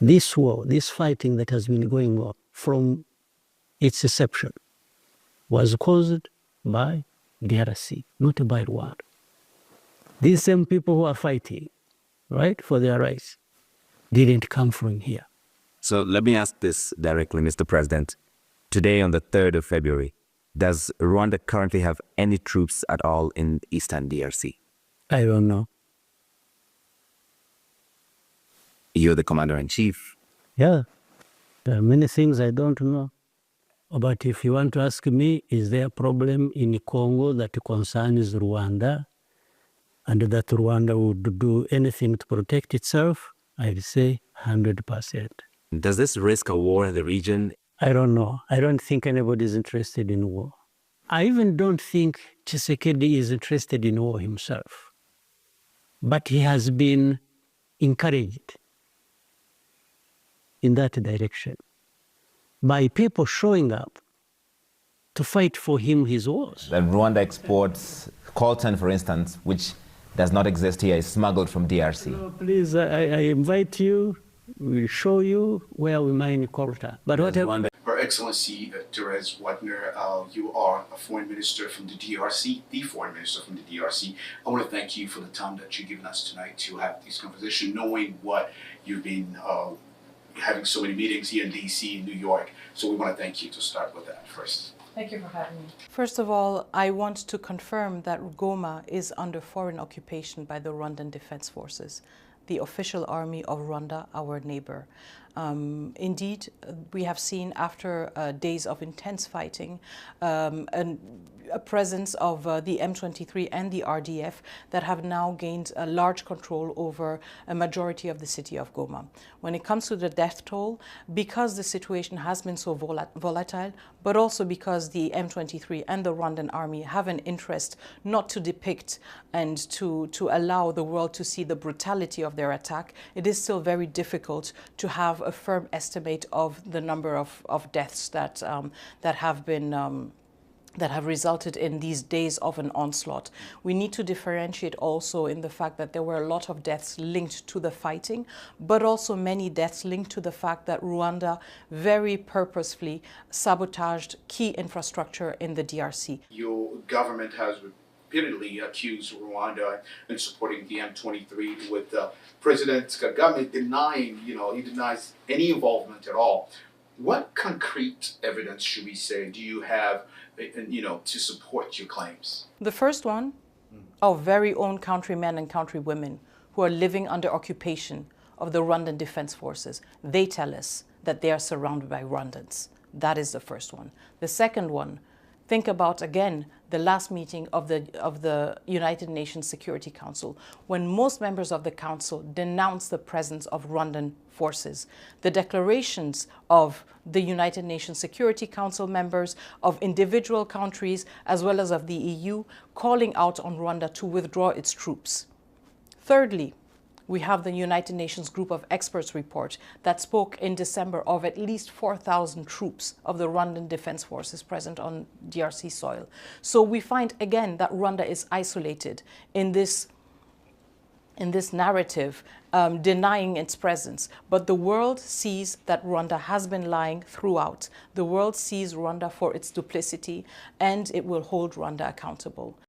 This war, this fighting that has been going on from its inception was caused by DRC, not by Rwanda. These same people who are fighting, right, for their rights, didn't come from here. So let me ask this directly, Mr. President. Today, on the 3rd of February, does Rwanda currently have any troops at all in Eastern DRC? I don't know. You're the commander-in-chief. Yeah, there are many things I don't know. But if you want to ask me, is there a problem in Congo that concerns Rwanda and that Rwanda would do anything to protect itself? I'd say 100%. Does this risk a war in the region? I don't know. I don't think anybody is interested in war. I even don't think Tshisekedi is interested in war himself. But he has been encouraged in that direction by people showing up to fight for him his wars. That Rwanda exports coltan, for instance, which does not exist here, is smuggled from DRC. No, please, I invite you, we'll show you where we mine coltan. But what Her Excellency Therese Wagner, you are a foreign minister from the DRC, the foreign minister from the DRC. I want to thank you for the time that you've given us tonight to have this conversation, knowing what you've been having so many meetings here in DC, in New York. So we want to thank you to start with that first. Thank you for having me. First of all, I want to confirm that Goma is under foreign occupation by the Rwandan Defense Forces, the official army of Rwanda, our neighbor. Indeed, we have seen after days of intense fighting a presence of the M23 and the RDF that have now gained a large control over a majority of the city of Goma. When it comes to the death toll, because the situation has been so volatile, but also because the M23 and the Rwandan army have an interest not to depict and to allow the world to see the brutality of their attack, it is still very difficult to have a firm estimate of the number of deaths that have resulted in these days of an onslaught. We need to differentiate also in the fact that there were a lot of deaths linked to the fighting, but also many deaths linked to the fact that Rwanda very purposefully sabotaged key infrastructure in the DRC. Your government has repeatedly accused Rwanda in supporting the M23, with President Kagame denying, he denies any involvement at all. What concrete evidence, should we say, do you have, to support your claims? The first one, our very own countrymen and countrywomen who are living under occupation of the Rwandan Defense Forces. They tell us that they are surrounded by Rwandans. That is the first one. The second one, think about, again, the last meeting of the United Nations Security Council, when most members of the Council denounced the presence of Rwandan forces. The declarations of the United Nations Security Council members, of individual countries, as well as of the EU, calling out on Rwanda to withdraw its troops. Thirdly, we have the United Nations Group of Experts report that spoke in December of at least 4,000 troops of the Rwandan Defense Forces present on DRC soil. So we find again that Rwanda is isolated in this narrative, denying its presence. But the world sees that Rwanda has been lying throughout. The world sees Rwanda for its duplicity, and it will hold Rwanda accountable.